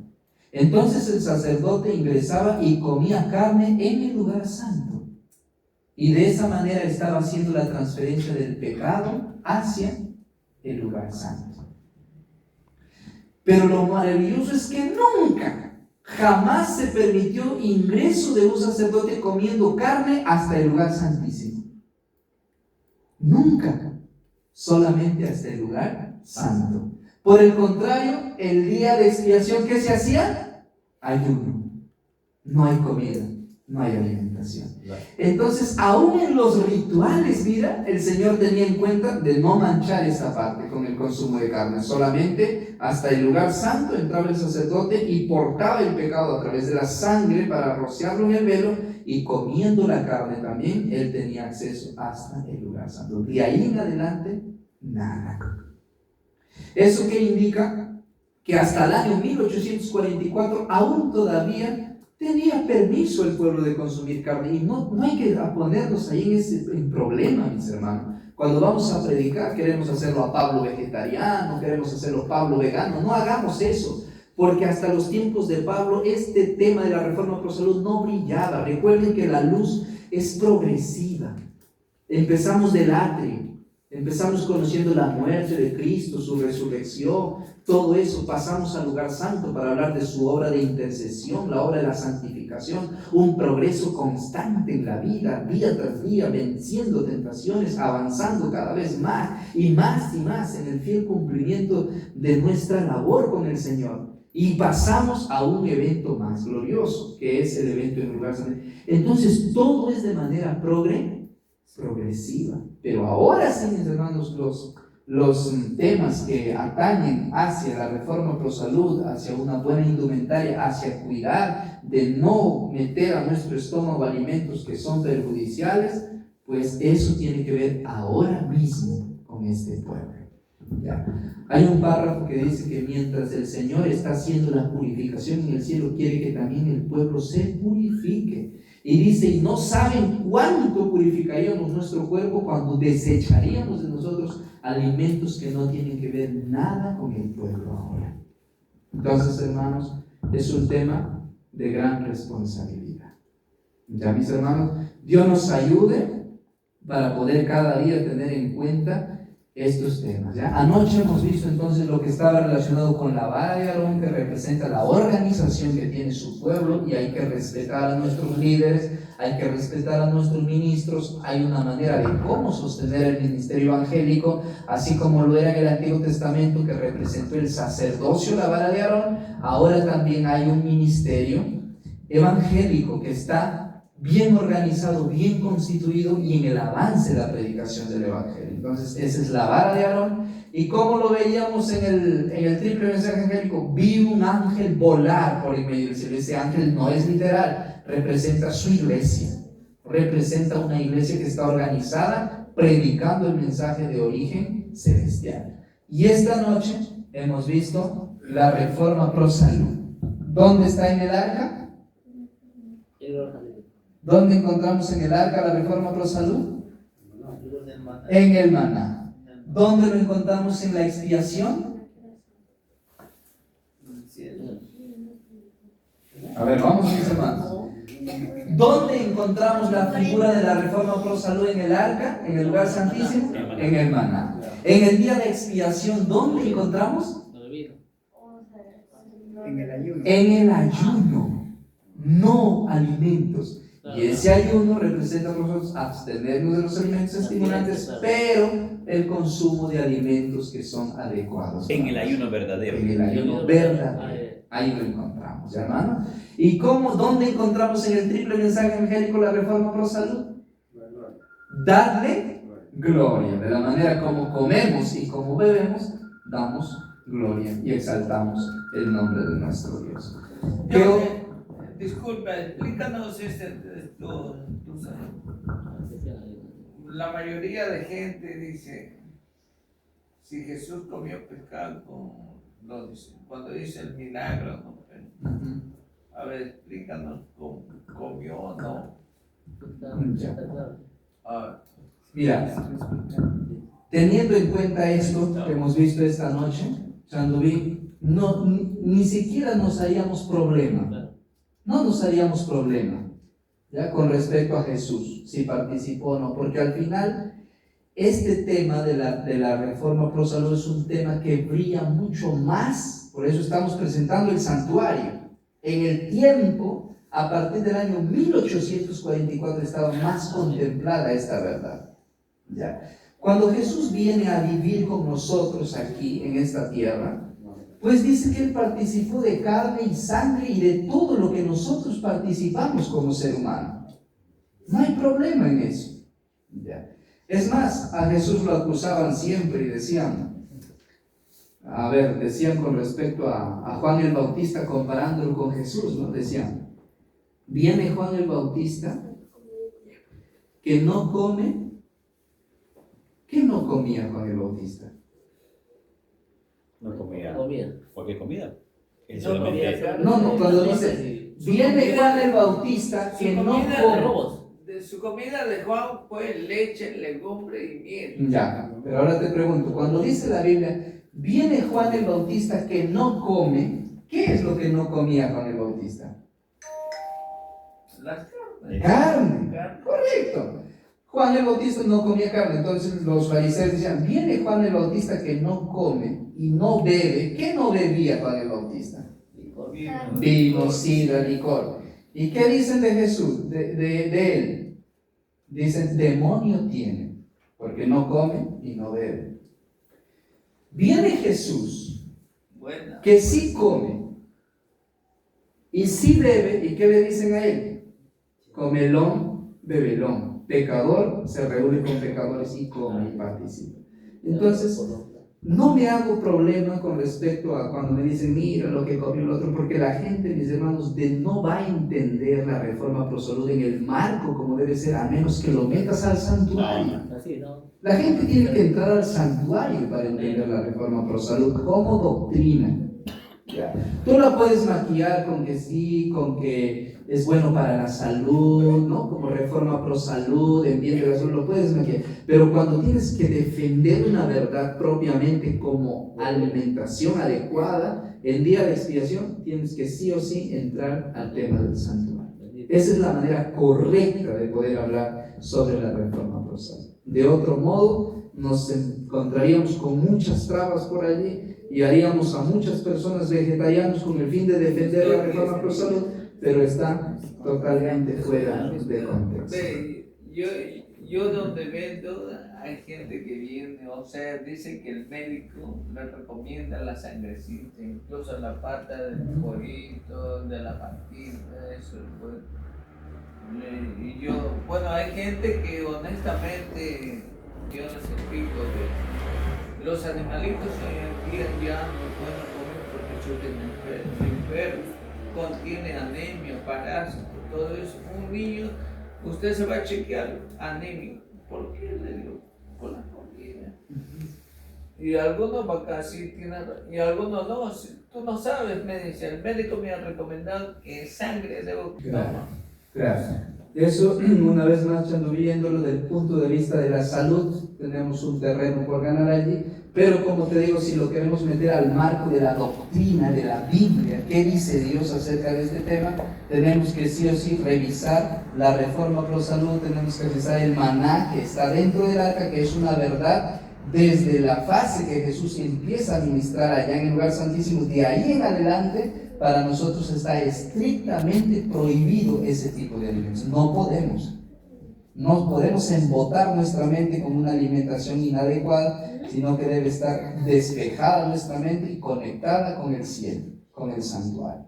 Entonces el sacerdote ingresaba y comía carne en el lugar santo. Y de esa manera estaba haciendo la transferencia del pecado hacia el lugar santo. Pero lo maravilloso es que nunca, jamás se permitió ingreso de un sacerdote comiendo carne hasta el lugar santísimo. Nunca, solamente hasta el lugar santo. Por el contrario, el día de expiación, ¿qué se hacía? Ayuno. No hay comida, no hay alimentación. Entonces, aún en los rituales, mira, el Señor tenía en cuenta de no manchar esa parte con el consumo de carne. Solamente hasta el lugar santo entraba el sacerdote y portaba el pecado a través de la sangre para rociarlo en el velo, y comiendo la carne también, él tenía acceso hasta el lugar santo. De ahí en adelante, nada. ¿Eso qué indica? Que hasta el año 1844 aún todavía tenía permiso el pueblo de consumir carne, y no hay que ponernos ahí en problema, mis hermanos. Cuando vamos a predicar queremos hacerlo a Pablo vegetariano, queremos hacerlo a Pablo vegano. No hagamos eso, porque hasta los tiempos de Pablo este tema de la reforma pro salud no brillaba. Recuerden que la luz es progresiva. Empezamos del atrio, empezamos conociendo la muerte de Cristo, su resurrección, todo eso. Pasamos al lugar santo para hablar de su obra de intercesión, la obra de la santificación, un progreso constante en la vida, día tras día, venciendo tentaciones, avanzando cada vez más y más en el fiel cumplimiento de nuestra labor con el Señor. Y pasamos a un evento más glorioso, que es el evento en el lugar santo. Entonces todo es de manera progresiva. Pero ahora sí, mis hermanos, los temas que atañen hacia la reforma pro salud, hacia una buena indumentaria, hacia cuidar de no meter a nuestro estómago alimentos que son perjudiciales, pues eso tiene que ver ahora mismo con este pueblo. ¿Ya? Hay un párrafo que dice que mientras el Señor está haciendo la purificación en el cielo, quiere que también el pueblo se purifique. Y dice, y no saben cuánto purificaríamos nuestro cuerpo cuando desecharíamos de nosotros alimentos que no tienen que ver nada con el pueblo ahora. Entonces, hermanos, es un tema de gran responsabilidad. Ya, mis hermanos, Dios nos ayude para poder cada día tener en cuenta estos temas. ¿Ya? Anoche hemos visto entonces lo que estaba relacionado con la vara de Aarón, que representa la organización que tiene su pueblo, y hay que respetar a nuestros líderes, hay que respetar a nuestros ministros. Hay una manera de cómo sostener el ministerio evangélico, así como lo era en el Antiguo Testamento, que representó el sacerdocio, la vara de Aarón. Ahora también hay un ministerio evangélico que está bien organizado, bien constituido y en el avance de la predicación del Evangelio. Entonces, esa es la vara de Aarón, ¿Y cómo lo veíamos en el triple mensaje angélico? Vi un ángel volar por en medio del cielo. Ese ángel no es literal, representa su iglesia. Representa una iglesia que está organizada, predicando el mensaje de origen celestial. Y esta noche hemos visto la Reforma Pro Salud. ¿Dónde está en el arca? ¿Dónde encontramos en el arca la Reforma Pro Salud? En el maná. ¿Dónde lo encontramos en la expiación? A ver, vamos mis hermanos. ¿Dónde encontramos la figura de la Reforma Pro Salud en el arca? ¿En el lugar santísimo? En el maná. En el día de expiación, ¿dónde encontramos? En el ayuno. No alimentos. Y ese ayuno representa para nosotros abstenernos de los alimentos estimulantes, pero el consumo de alimentos que son adecuados. En el ayuno verdadero. En el ayuno verdadero. Ahí lo encontramos, ¿ya, hermano? ¿Y cómo? ¿Dónde encontramos en el triple mensaje angélico la Reforma Pro Salud? Darle gloria. De la manera como comemos y como bebemos, damos gloria y exaltamos el nombre de nuestro Dios. Disculpa, explícanos la mayoría de gente dice, si Jesús comió pescado, cuando dice el milagro, ¿no? A ver, explícanos cómo comió o no. Mira, teniendo en cuenta esto que hemos visto esta noche, Chanduví, ni siquiera nos haríamos problema. No nos haríamos problema, ¿ya? Con respecto a Jesús, si participó o no, porque al final este tema de la Reforma Pro Salud es un tema que brilla mucho más, por eso estamos presentando el santuario. En el tiempo, a partir del año 1844, estaba más contemplada esta verdad, ¿ya? Cuando Jesús viene a vivir con nosotros aquí, en esta tierra, pues dice que Él participó de carne y sangre y de todo lo que nosotros participamos como ser humano. No hay problema en eso. ¿Ya? Es más, a Jesús lo acusaban siempre y decían con respecto a Juan el Bautista, comparándolo con Jesús, ¿no? Decían, viene Juan el Bautista que no come. ¿Qué no comía Juan el Bautista? No comía. Cualquier comida. Cuando dice, viene Juan el Bautista que no come. Su comida de Juan fue leche, legumbre y miel. Ya, pero ahora te pregunto, cuando dice la Biblia, viene Juan el Bautista que no come, ¿qué es lo que no comía Juan el Bautista? Las Carne, correcto. Juan el Bautista no comía carne, entonces los fariseos decían, viene Juan el Bautista que no come y no bebe. ¿Qué no bebía Juan el Bautista? Vino, sidra, licor. ¿Y qué dicen de Jesús, de él? Dicen, demonio tiene, porque no come y no bebe. Viene Jesús, que sí come y sí bebe, ¿y qué le dicen a él? Comelón, bebelón. Pecador se reúne con pecadores y come y participa. Entonces, no me hago problema con respecto a cuando me dicen, mira lo que comió el otro, porque la gente, mis hermanos, no va a entender la Reforma Pro Salud en el marco como debe ser, a menos que lo metas al santuario. La gente tiene que entrar al santuario para entender la Reforma Pro Salud como doctrina. ¿Ya? Tú la puedes maquillar con que sí, con que es bueno para la salud, ¿no? Como Reforma Pro Salud, en bien de la salud, lo puedes maquillar. Pero cuando tienes que defender una verdad propiamente como alimentación adecuada, en día de expiación, tienes que sí o sí entrar al tema del santuario. Esa es la manera correcta de poder hablar sobre la Reforma Pro Salud. De otro modo, nos encontraríamos con muchas trabas por allí y haríamos a muchas personas vegetarianos con el fin de defender la Reforma Pro Salud, pero está totalmente fuera de contexto. Yo donde vendo hay gente que viene, o sea, dice que el médico le recomienda la sangrecita, incluso la pata del pollito, de la patita, eso es bueno. Y bueno, hay gente que honestamente yo les explico Los animalitos hoy en día ya no pueden comer porque son enfermos, contiene anemia, parásitos, todo eso. Un niño, usted se va a chequear anemia. ¿Por qué le digo? Por la comida. Y algunos vacas sí tienen, y algunos no. Tú no sabes, me dice, el médico me ha recomendado que sangre debo tomar. Claro. Eso, una vez más, viéndolo desde el punto de vista de la salud, tenemos un terreno por ganar allí, pero como te digo, si lo queremos meter al marco de la doctrina, de la Biblia, ¿qué dice Dios acerca de este tema? Tenemos que sí o sí revisar la Reforma Pro Salud, tenemos que revisar el maná que está dentro del arca, que es una verdad desde la fase que Jesús empieza a ministrar allá en el lugar santísimo. De ahí en adelante, para nosotros está estrictamente prohibido ese tipo de alimentos. No podemos embotar nuestra mente con una alimentación inadecuada, sino que debe estar despejada nuestra mente y conectada con el cielo, con el santuario.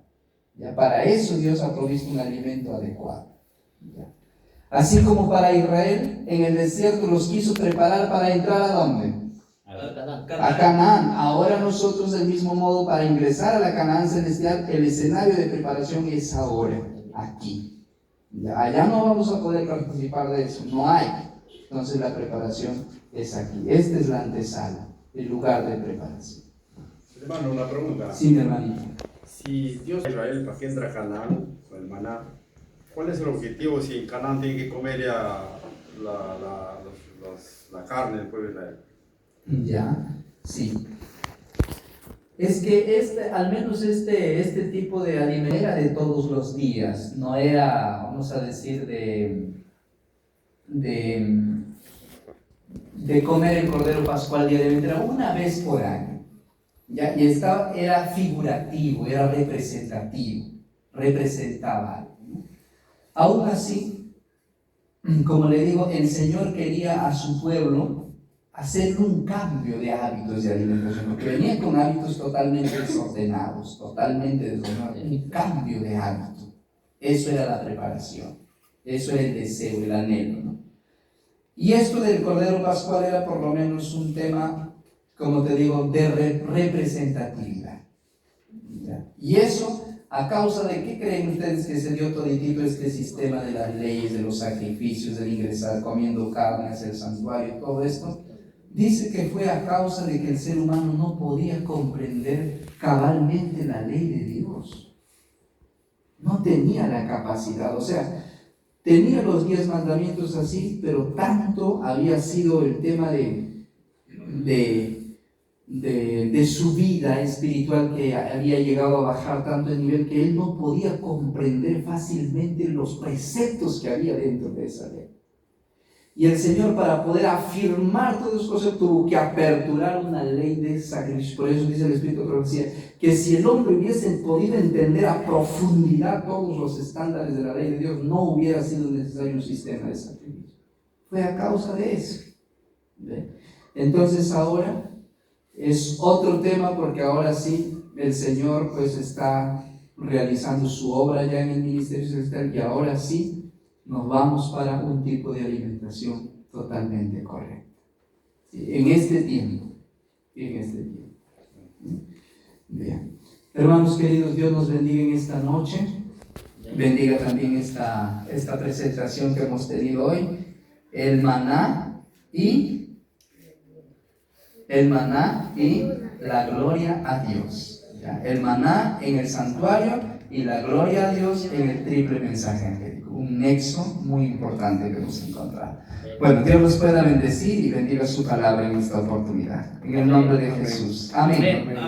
Ya, para eso Dios ha provisto un alimento adecuado. Ya. Así como para Israel, en el desierto los quiso preparar para entrar ¿a dónde? A Canaán. Ahora nosotros del mismo modo, para ingresar a la Canaán celestial, el escenario de preparación es ahora, aquí. Ya, allá no vamos a poder participar de eso, no hay. Entonces la preparación es aquí. Esta es la antesala, el lugar de preparación. Hermano, una pregunta. Sí, mi hermanito. Si Dios a Israel para que entre a Canaán, con el maná, ¿cuál es el objetivo si en Canaán tiene que comer ya la carne del pueblo de Israel? Ya, sí. Es que al menos este tipo de alimento era de todos los días, no era, vamos a decir, de comer el cordero pascual diariamente, era una vez por año. ¿Ya? Y era figurativo, era representativo, representaba algo, ¿no? Aún así, como le digo, el Señor quería a su pueblo hacer un cambio de hábitos de alimentación, porque venía con hábitos totalmente desordenados, un cambio de hábito. Eso era la preparación, eso era el deseo, el anhelo, ¿no? Y esto del Cordero Pascual era por lo menos un tema, como te digo, de representatividad. ¿Ya? Y eso, ¿a causa de qué creen ustedes que se dio toditito este sistema de las leyes, de los sacrificios, del ingresar comiendo carne hacia el santuario, todo esto? Dice que fue a causa de que el ser humano no podía comprender cabalmente la ley de Dios. No tenía la capacidad, o sea, tenía los 10 mandamientos así, pero tanto había sido el tema de su vida espiritual que había llegado a bajar tanto el nivel que él no podía comprender fácilmente los preceptos que había dentro de esa ley. Y el Señor, para poder afirmar todas esas cosas, tuvo que aperturar una ley de sacrificio. Por eso dice el Espíritu de Profecía, que si el hombre hubiese podido entender a profundidad todos los estándares de la ley de Dios, no hubiera sido necesario un sistema de sacrificio. Fue a causa de eso. ¿Ve? Entonces ahora es otro tema, porque ahora sí el Señor pues está realizando su obra ya en el ministerio celestial, y ahora sí nos vamos para un tipo de alimentación totalmente correcta. ¿Sí? En este tiempo. Bien. Hermanos queridos, Dios nos bendiga en esta noche. Bendiga también esta presentación que hemos tenido hoy. El maná y la gloria a Dios. ¿Ya? El maná en el santuario y la gloria a Dios en el triple mensaje angélico. Un nexo muy importante que hemos encontrado. Bueno, Dios los pueda bendecir y bendiga su palabra en esta oportunidad. En el nombre de Jesús. Amén.